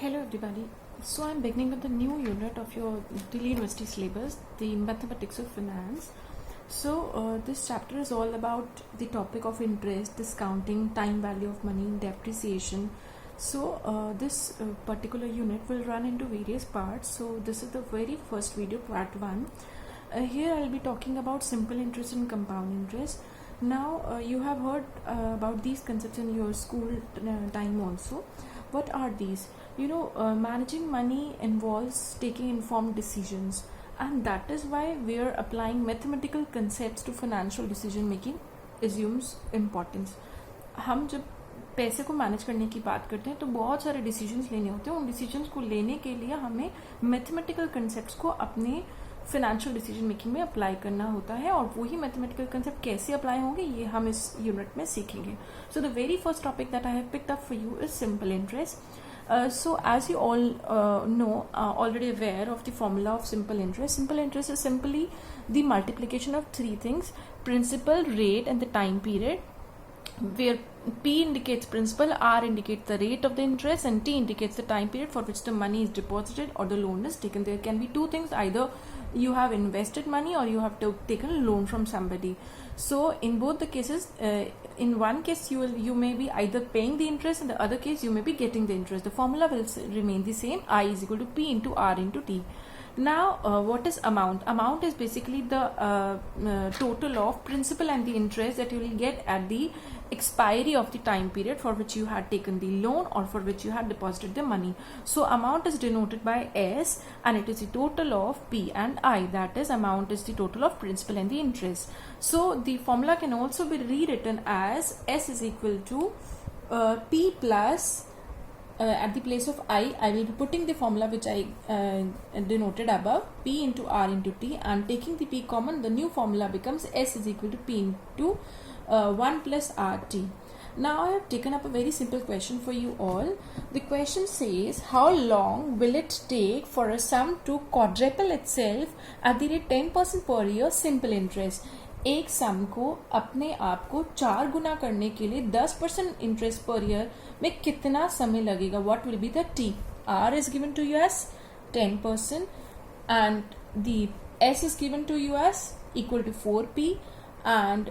Hello everybody. So I'm beginning with the new unit of your Delhi University syllabus, the Mathematics of Finance. So this chapter is all about the topic of interest, discounting, time value of money, depreciation. So this particular unit will run into various parts. So this is the very first video, part 1. Here I'll be talking about simple interest and compound interest. Now you have heard about these concepts in your school time also. What are these? Managing money involves taking informed decisions, and that is why we are applying mathematical concepts to financial decision making assumes importance. हम जब पैसे को manage करने की बात करते हैं तो बहुत सारे डिसीजंस लेने होते हैं. उन डिसीजंस को लेने के लिए हमें मैथमेटिकल कंसेप्ट्स को अपने फिनेंशियल डिसीजन मेकिंग में अप्लाई करना होता है, और वही मैथमेटिकल कंसेप्ट कैसे अप्लाई होंगे ये हम इस यूनिट में सीखेंगे. So the very first topic that I have picked up for you is simple interest. So as you all know, already aware of the formula of simple interest is simply the multiplication of three things: principal, rate and the time period, where P indicates principal, R indicates the rate of the interest, and T indicates the time period for which the money is deposited or the loan is taken. There can be two things: either you have invested money or you have taken a loan from somebody. So in both the cases, in one case you may be either paying the interest, in the other case you may be getting the interest. The formula will remain the same: I is equal to P into R into T. Now what is amount? Amount is basically the total of principal and the interest that you will get at the expiry of the time period for which you had taken the loan or for which you had deposited the money. So amount is denoted by S, and it is the total of P and I. That is, amount is the total of principal and the interest. So the formula can also be rewritten as S is equal to P plus at the place of I will be putting the formula which I denoted above, P into R into T, and taking the P common, the new formula becomes S is equal to P into 1 plus RT. Now I have taken up a very simple question for you all. The question says, how long will it take for a sum to quadruple itself at the rate 10% per year simple interest? एक सम को अपने आप को 4 गुना करने के लिए 10% interest per year में कितना समय लगेगा? What will be the T? R is given to you as 10% and the S is given to you as equal to 4p, and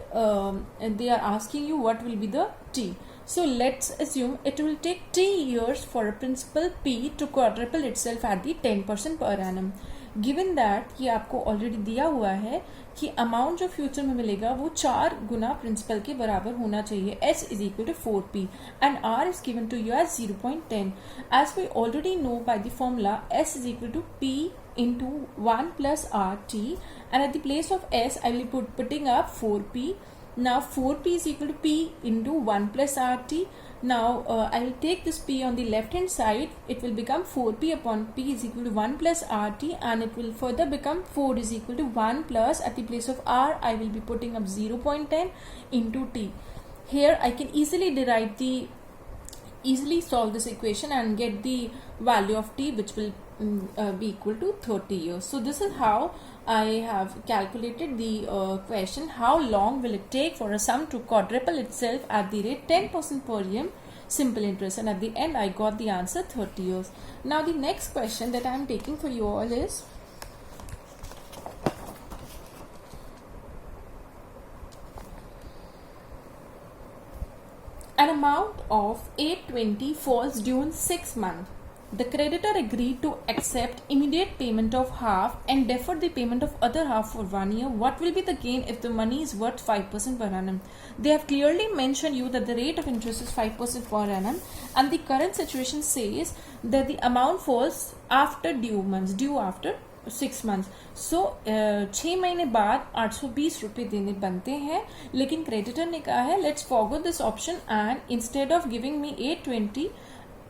they are asking you what will be the t. So let's assume it will take t years for a principal p to quadruple itself at the 10% per annum. Given that ये आपको already दिया हुआ है कि amount जो future में मिलेगा वो 4 गुना प्रिंसिपल के बराबर होना चाहिए. S is equal to 4p and R is given to you as 0.10. As we already know by the formula, S is equal to P into 1 plus RT, and at the place of S I will be putting up 4p. Now 4p is equal to P into 1 plus RT. Now I will take this P on the left hand side. It will become 4p upon P is equal to 1 plus RT, and it will further become 4 is equal to 1 plus, at the place of R I will be putting up 0.10 into T. Here I can easily solve this equation and get the value of T, which will be equal to 30 years. So this is how I have calculated the question: how long will it take for a sum to quadruple itself at the rate 10% per year simple interest? And at the end I got the answer 30 years. Now the next question that I am taking for you all is, an amount of 820 falls due in 6 months. The creditor agreed to accept immediate payment of half and defer the payment of other half for 1 year. What will be the gain if the money is worth 5% per annum? They have clearly mentioned you that the rate of interest is 5% per annum, and the current situation says that the amount falls after due months, due after 6 months. So 6 महीने बाद 820 रुपये देने बनते हैं, लेकिन creditor ने कहा है let's forgo this option and instead of giving me 820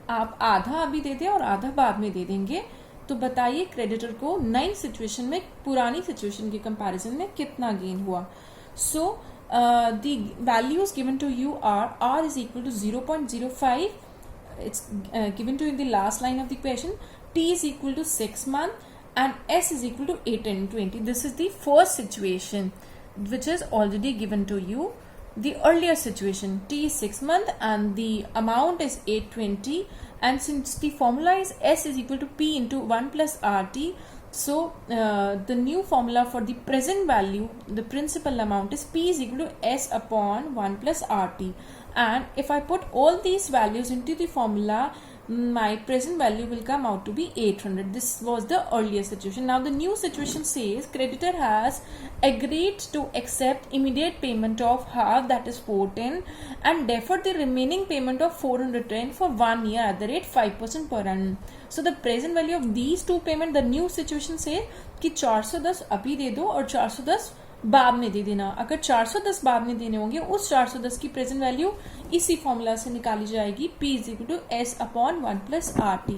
आप आधा अभी दे दें और आधा बाद में दे देंगे. तो बताइए क्रेडिटर को नई सिचुएशन में पुरानी सिचुएशन के कंपैरिजन में कितना गेन हुआ? So the values given to you are R is equal to 0.05. it's given to you in the last line of the equation. T is equal to 6 months and S is equal to 820. This is the first situation which is already given to you. the earlier situation. T is 6 month and the amount is 820, and since the formula is S is equal to P into 1 plus RT, so the new formula for the present value, the principal amount, is P is equal to S upon 1 plus RT. And if I put all these values into the formula, my present value will come out to be 800. This was the earlier situation. Now the new situation says creditor has agreed to accept immediate payment of half, that is 410, and defer the remaining payment of 410 for 1 year at the rate 5% per annum. So the present value of these two payment, the new situation says कि 410 अभी दे दो और 410 बाद में दे देना. अगर 410 बाद में देने होंगे, उस 410 की प्रेजेंट वैल्यू इसी फॉर्मूला से निकाली जाएगी, P is equal to S upon 1 plus RT.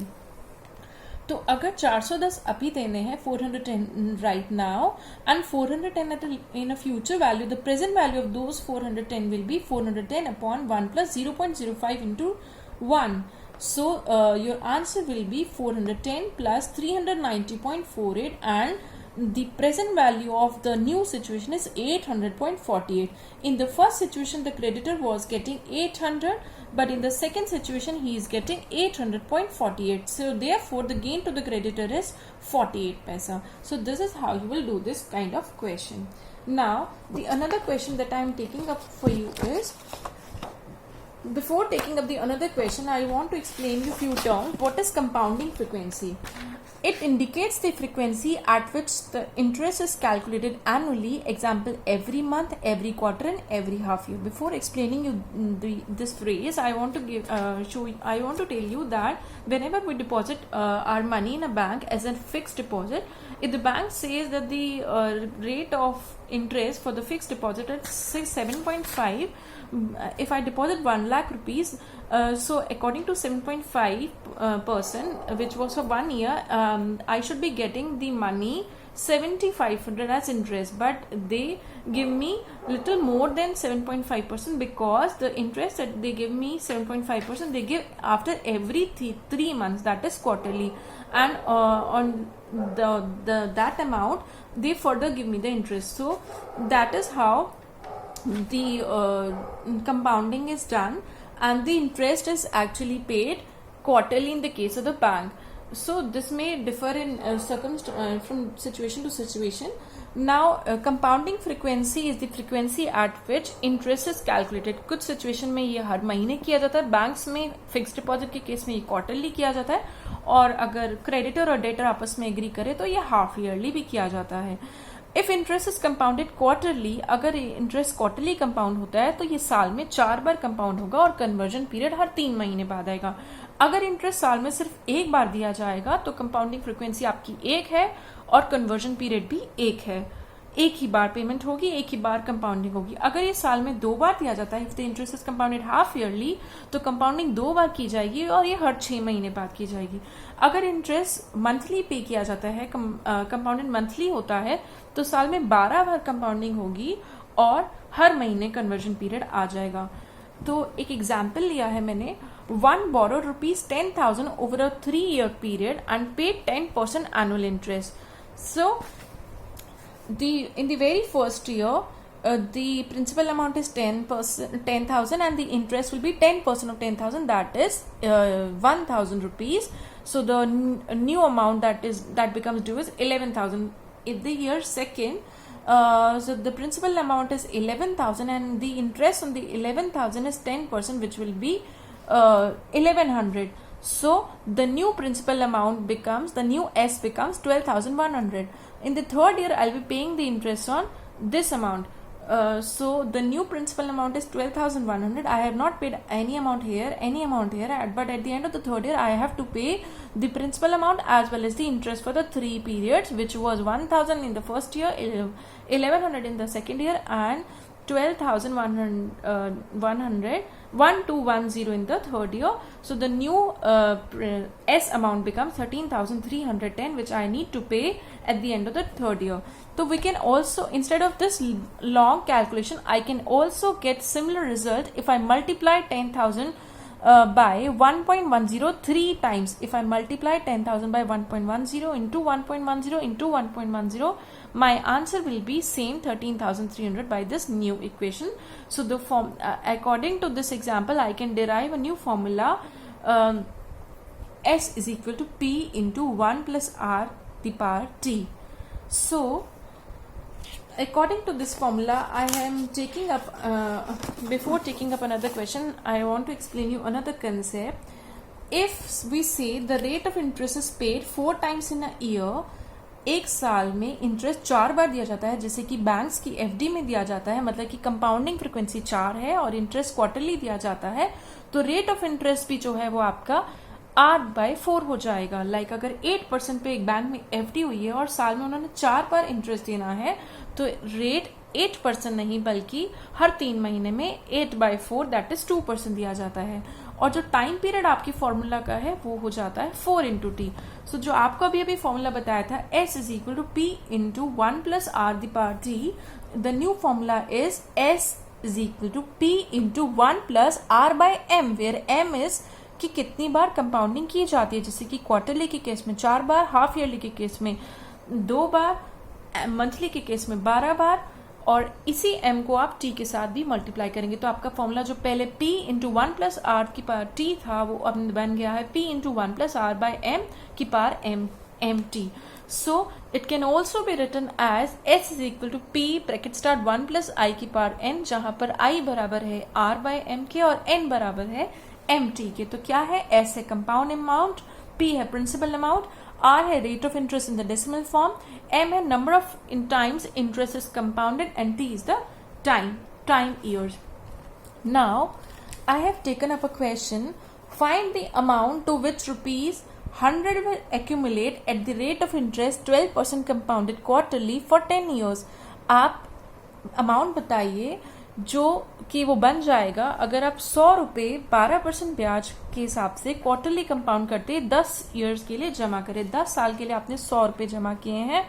तो अगर 410 अभी देने हैं 410 right now and 410 in a future value, the present value of those 410 will be 410 upon 1 plus 0.05 into 1. So your answer will be 410 plus 390.48, and the present value of the new situation is 800.48. In the first situation the creditor was getting 800, but in the second situation he is getting 800.48. So therefore the gain to the creditor is 48 paisa. So this is how you will do this kind of question. Now the another question that I am taking up for you is, before taking up the another question, I want to explain you few terms. What is compounding frequency? It indicates the frequency at which the interest is calculated annually. Example, every month, every quarter, and every half year. Before explaining you this phrase, I want to I want to tell you that whenever we deposit our money in a bank as a fixed deposit, if the bank says that the rate of interest for the fixed deposit is 7.5, if I deposit 1 lakh rupees, so according to 7.5%, which was for 1 year, I should be getting the money 7,500 as interest, but they give me little more than 7.5% because the interest that they give me 7.5% they give after every 3 months, that is quarterly, and on that amount they further give me the interest. So that is how the compounding is done, and the interest is actually paid quarterly in the case of the bank. So this may differ in from situation to situation. Now compounding frequency is the frequency at which interest is calculated. कुछ situation में ये हर महीने किया जाता है, banks में fix deposit के case में ये क्वार्टरली किया जाता है, और अगर क्रेडिटर और डेटर आपस में एग्री करे तो ये हाफ ईयरली भी किया जाता है. If interest is compounded quarterly, अगर इंटरेस्ट क्वार्टरली कंपाउंड होता है तो ये साल में 4 बार कंपाउंड होगा और कन्वर्जन पीरियड हर 3 महीने बाद आएगा. अगर इंटरेस्ट साल में सिर्फ 1 बार दिया जाएगा तो कंपाउंडिंग फ्रीक्वेंसी आपकी 1 है और कन्वर्जन पीरियड भी 1 है. एक ही बार पेमेंट होगी, एक ही बार कंपाउंडिंग होगी. अगर ये साल में 2 बार दिया जाता है, if the interest is compounded half yearly, तो कंपाउंडिंग 2 बार की जाएगी और ये हर 6 महीने बाद की जाएगी. अगर इंटरेस्ट मंथली पे किया जाता है, कंपाउंडेड मंथली होता है, तो साल में 12 बार कंपाउंडिंग होगी और हर महीने कन्वर्जन पीरियड आ जाएगा. तो एक एग्जाम्पल लिया है मैंने. One borrowed rupees 10,000 over a 3-year period and paid 10% annual interest. So in the very first year, the principal amount is 10,000 and the interest will be 10% of 10,000, that is 1,000 rupees. So the new amount that becomes due is 11,000. In the year second, so the principal amount is 11,000 and the interest on the 11,000 is 10%, which will be 1,100. So the new principal amount becomes, the new S becomes 12,100. In the third year, I'll be paying the interest on this amount. So the new principal amount is 12,100. I have not paid any amount here, but at the end of the third year, I have to pay the principal amount as well as the interest for the 3 periods, which was 1,000 in the first year, 1,100 in the second year, and 12,110 in the third year. So the new S amount becomes 13,310, which I need to pay at the end of the third year. So we can also, instead of this long calculation, I can also get similar result if I multiply 10,000 by 1.103 times. If I multiply 10,000 by 1.10 into 1.10 into 1.10, my answer will be same 13,300 by this new equation. So the according to this example, I can derive a new formula. S is equal to P into 1 plus R the power T. So according to this formula, I am taking up, before taking up another question, I want to explain you another concept. If we say the rate of interest is paid 4 times in a year, एक साल में interest 4 बार दिया जाता है, जैसे कि banks की FD में दिया जाता है, मतलब कि कंपाउंडिंग फ्रीक्वेंसी 4 है और इंटरेस्ट क्वार्टरली दिया जाता है, तो रेट ऑफ इंटरेस्ट भी जो है वो आपका R/4 हो जाएगा. लाइक अगर 8% पे एक बैंक में एफडी हुई है और साल में उन्होंने 4 बार इंटरेस्ट देना है, तो रेट 8% नहीं बल्कि हर 3 महीने में 8/4 दैट इज 2% दिया जाता है. और जो टाइम पीरियड आपकी फॉर्मूला का है वो हो जाता है 4 into t. सो जो आपको अभी फॉर्मूला बताया था S is equal to P into 1 plus R the power t, the new formula is S is equal to P into 1 plus R by M, where M is कि कितनी बार compounding की जाती है, जैसे कि क्वार्टरली के केस में 4 बार, half yearly के केस में 2 बार, मंथली के केस में 12 बार, और इसी m को आप t के साथ भी मल्टीप्लाई करेंगे तो आपका फॉर्मूला जो पहले p इंटू 1 प्लस आर की पावर t था वो अब बन गया है p into 1 plus R by m की power m t. So it can also be written as s is equal to p bracket start 1 plus i की power n, जहां पर i बराबर है r बाय m के और n बराबर है m t के. तो क्या है, s है कंपाउंड अमाउंट, p है प्रिंसिपल अमाउंट, R है rate of interest in the decimal form, M है number of times interest is compounded, and T is the time years. Now, I have taken up a question. Find the amount to which rupees 100 will accumulate at the rate of interest 12% compounded quarterly for 10 years. आप amount बताइए जो कि वो बन जाएगा अगर आप 100 रुपये 12% ब्याज के हिसाब से क्वार्टरली कंपाउंड करते 10 इयर्स के लिए जमा करें. 10 साल के लिए आपने 100 रुपये जमा किए हैं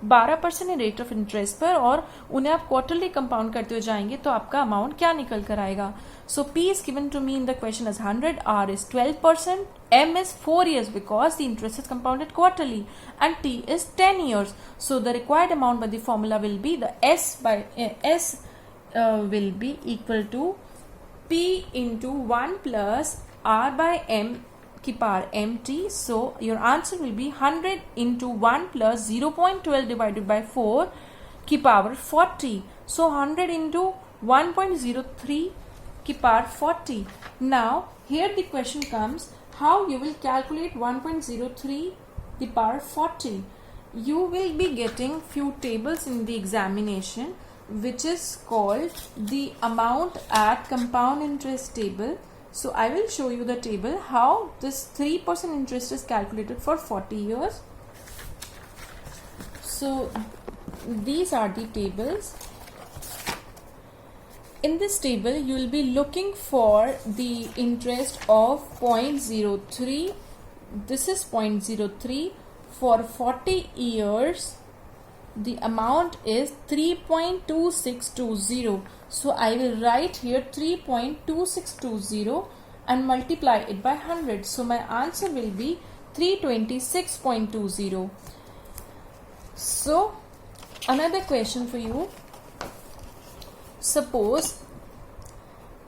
12% रेट ऑफ इंटरेस्ट पर, और उन्हें आप क्वार्टरली कंपाउंड करते हुए जाएंगे तो आपका अमाउंट क्या निकल कर आएगा. So P is given to me in the question as 100, R is 12%, M is 4 years because the interest is compounded quarterly, and T is 10 years. So the required amount by the formula will be the S will be equal to P into 1 plus R by M की power mt. So your answer will be 100 into 1 plus 0.12 divided by 4 की power 40. So 100 into 1.03 की power 40. Now here the question comes, how you will calculate 1.03 the power 40. You will be getting few tables in the examination which is called the amount at compound interest table. So I will show you the table how this 3% interest is calculated for 40 years. So these are the tables. In this table you will be looking for the interest of 0.03. This is 0.03 for 40 years. The amount is 3.2620. So I will write here 3.2620 and multiply it by 100. So my answer will be 326.20. So another question for you. Suppose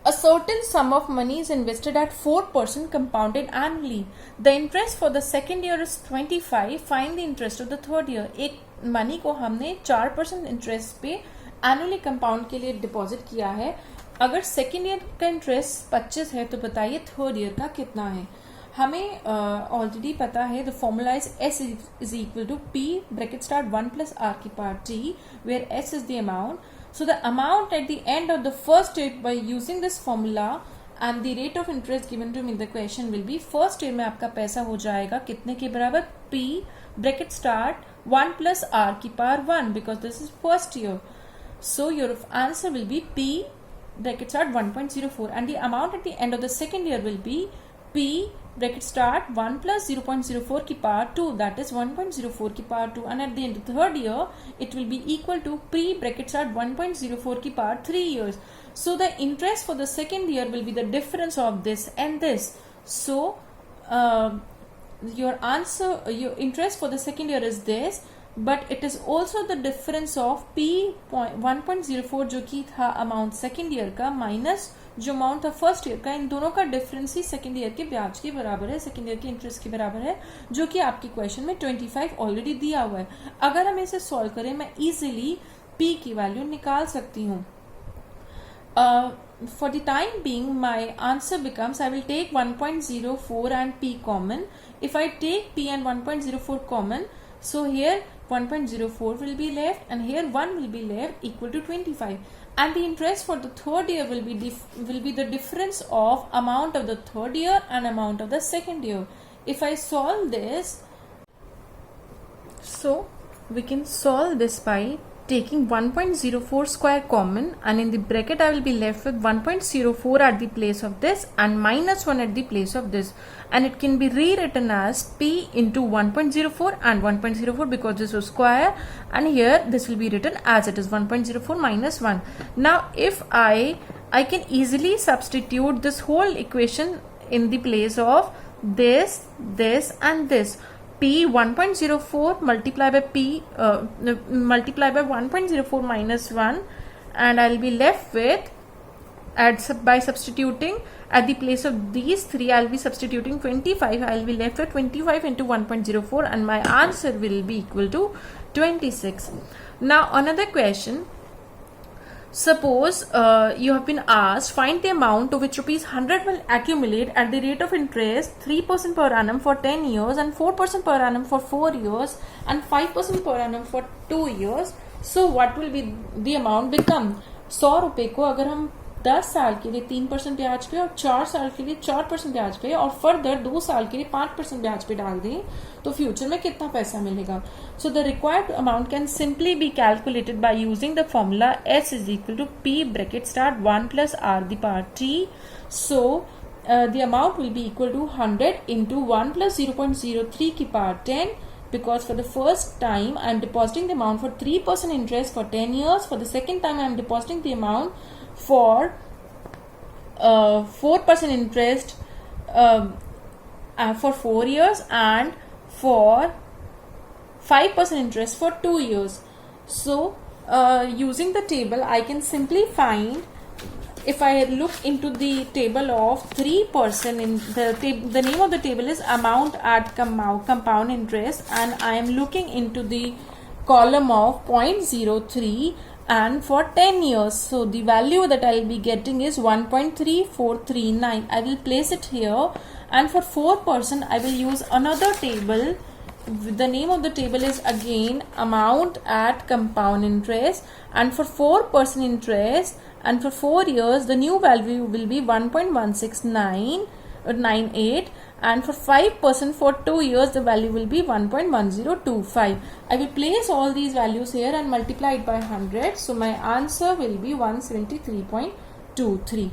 a certain sum of money is invested at 4% compounded annually. The interest for the second year is 25. Find the interest of the third year. एक money को हमने 4% interest पे annually compound के लिए deposit किया है. अगर second year का इंटरेस्ट 25 है तो बताइए थर्ड ईयर का कितना है. हमें ऑलरेडी पता है the formula is S is equal to P bracket start 1 plus R की power T, where S is the amount. So the amount at the end of the first year by using this formula and the rate of interest given to me in the question will be, first year में आपका पैसा हो जाएगा कितने के बराबर, P bracket start 1 plus R की power 1 because this is first year. So your answer will be P bracket start 1.04, and the amount at the end of the second year will be P bracket start 1 plus 0.04 की power 2, that is 1.04 की power 2, and at the end of the third year it will be equal to pre bracket start 1.04 की power 3 years. So the interest for the second year will be the difference of this and this. So your interest for the second year is this, but it is also the difference of P 1.04 जो कि था amount second year का minus जो amount था first year का. इन दोनों का difference ही second year के ब्याज के बराबर है, सेकेंड ईयर के इंटरेस्ट के बराबर है, जो कि आपके क्वेश्चन में 25 ऑलरेडी दिया हुआ है. अगर हम इसे सॉल्व करें मैं इजीली P की वैल्यू निकाल सकती हूँ. For the time being my answer becomes, I will take 1.04 and P common. If I take P and 1.04 common, so here 1.04 will be left and here 1 will be left, equal to 25, and the interest for the third year will be the difference of amount of the third year and amount of the second year. If I solve this, so we can solve this by taking 1.04 square common, and in the bracket I will be left with 1.04 at the place of this and minus 1 at the place of this, and it can be rewritten as P into 1.04 and 1.04 because this was square, and here this will be written as it is 1.04 minus 1. Now if I can easily substitute this whole equation in the place of this and this. P 1.04 multiply by P multiply by 1.04 minus 1, and I will be left with, by substituting at the place of these three I will be substituting 25. I will be left with 25 into 1.04 and my answer will be equal to 26. Now another question. Suppose you have been asked, find the amount to which rupees 100 will accumulate at the rate of interest 3% per annum for 10 years and 4% per annum for 4 years and 5% per annum for 2 years. So what will be the amount become? 100 रुपए को अगर हम 10 साल के लिए 3% ब्याज पे और 4 साल के लिए 4% ब्याज पे और फर्दर 2 साल के लिए 5% ब्याज पे डाल दें तो फ्यूचर में कितना पैसा मिलेगा. So the required amount can simply be calculated by using the formula S is equal to P bracket start 1 plus R the power T. So the amount will be equal to 100 into 1 plus 0.03 की पावर 10, because for the first time I am depositing the amount for 3% interest for 10 years. For the second time I am depositing the amount for 4% interest for 4 years and for 5% interest for 2 years. So using the table I can simply find, if I look into the table of 3%, in the name of the table is amount at compound interest, and I am looking into the column of 0.03 and for 10 years. So the value that I will be getting is 1.3439. I will place it here, and for 4% I will use another table. The name of the table is again amount at compound interest, and for 4% interest and for 4 years the new value will be 1.16998, and for 5% for 2 years the value will be 1.1025. I will place all these values here and multiply it by 100, so my answer will be 173.23.